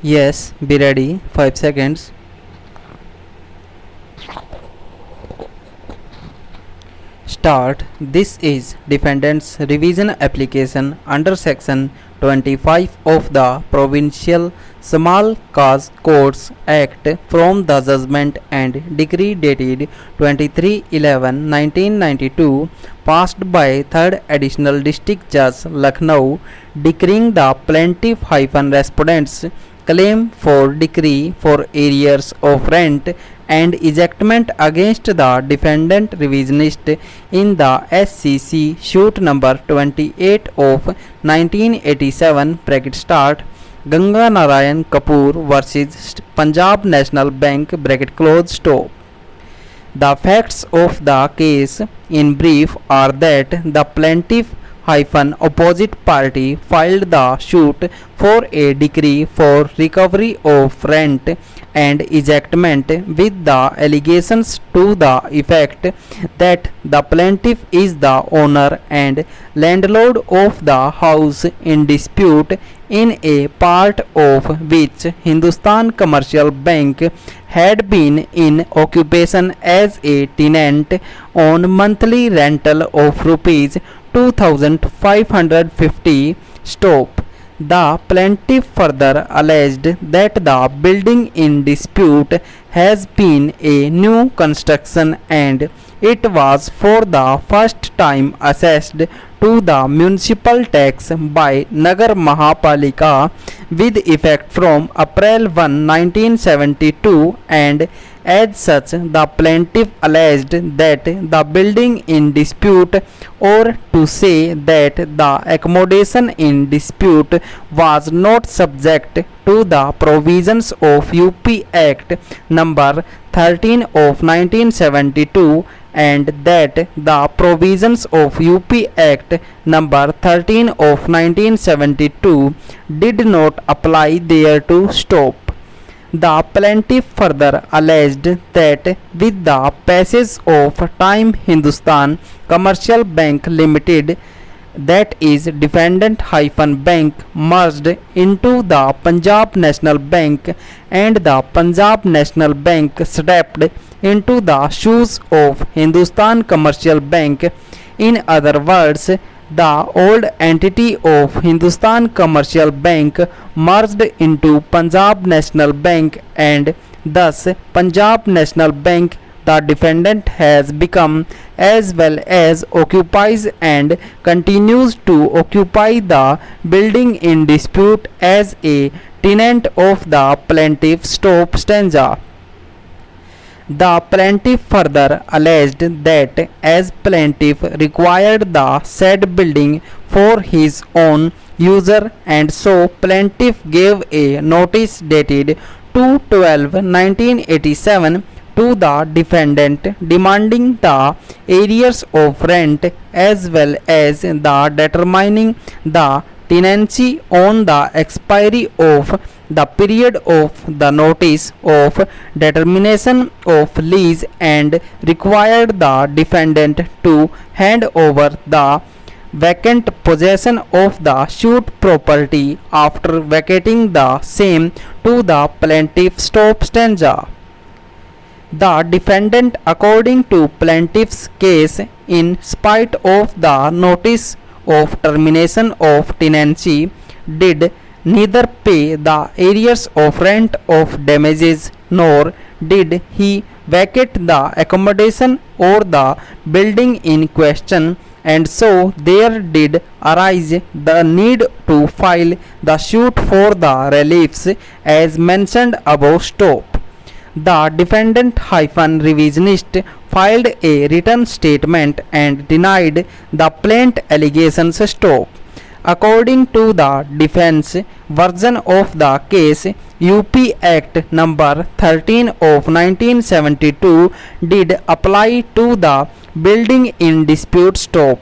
Yes, be ready. 5 seconds. Start. This is defendant's revision application under section 25 of the Provincial Small Cause Courts Act from the judgment and decree dated 23/11/1992 passed by 3rd Additional District Judge Lucknow, decreeing the plaintiff-respondent's claim for decree for arrears of rent and ejectment against the defendant revisionist in the SCC suit number 28 of 1987 bracket start Ganga Narayan Kapoor versus Punjab National Bank bracket close stop. The facts of the case in brief are that the plaintiff opposite party filed the suit for a decree for recovery of rent and ejectment with the allegations to the effect that the plaintiff is the owner and landlord of the house in dispute, in a part of which Hindustan Commercial Bank had been in occupation as a tenant on monthly rental of rupees 2550 stop. The plaintiff further alleged that the building in dispute has been a new construction and it was for the first time assessed to the municipal tax by Nagar Mahapalika with effect from April 1, 1972, and as such the plaintiff alleged that the building in dispute, or to say that the accommodation in dispute, was not subject to the provisions of UP Act number 13 of 1972 and that the provisions of UP Act number 13 of 1972 did not apply thereto. Stop. The plaintiff further alleged that with the passage of time Hindustan Commercial Bank Limited, that is defendant-bank, merged into the Punjab National Bank and the Punjab National Bank stepped into the shoes of Hindustan Commercial Bank. In other words, the old entity of Hindustan Commercial Bank merged into Punjab National Bank, and thus Punjab National Bank, the defendant, has become, as well as occupies and continues to occupy the building in dispute as a tenant of the plaintiff. Stop stanza. The plaintiff further alleged that as plaintiff required the said building for his own user, and so plaintiff gave a notice dated 2/12/1987 to the defendant demanding the arrears of rent as well as the determining the tenancy on the expiry of the period of the notice of determination of lease, and required the defendant to hand over the vacant possession of the suit property after vacating the same to the plaintiff. Stop stanza. The defendant, according to plaintiff's case, in spite of the notice of termination of tenancy, did neither pay the arrears of rent of damages nor did he vacate the accommodation or the building in question, and so there did arise the need to file the suit for the reliefs as mentioned above. Stop. The defendant-revisionist filed a written statement and denied the plaintiff allegations. Stop. According to the defense version of the case, UP Act number 13 of 1972 did apply to the building in dispute. Stop.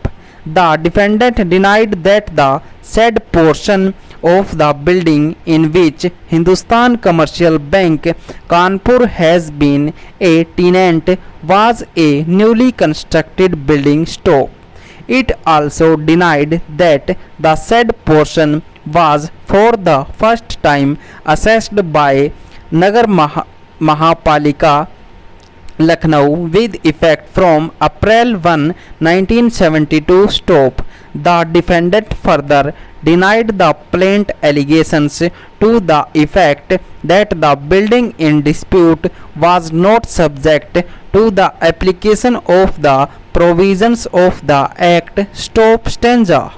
The defendant denied that the said portion of the building in which Hindustan Commercial Bank Kanpur has been a tenant was a newly constructed building stop. It also denied that the said portion was for the first time assessed by Nagar Mahapalika Lucknow with effect from April 1, 1972 stop. The defendant further denied the plaintiff allegations to the effect that the building in dispute was not subject to the application of the provisions of the Act. Stop stanza.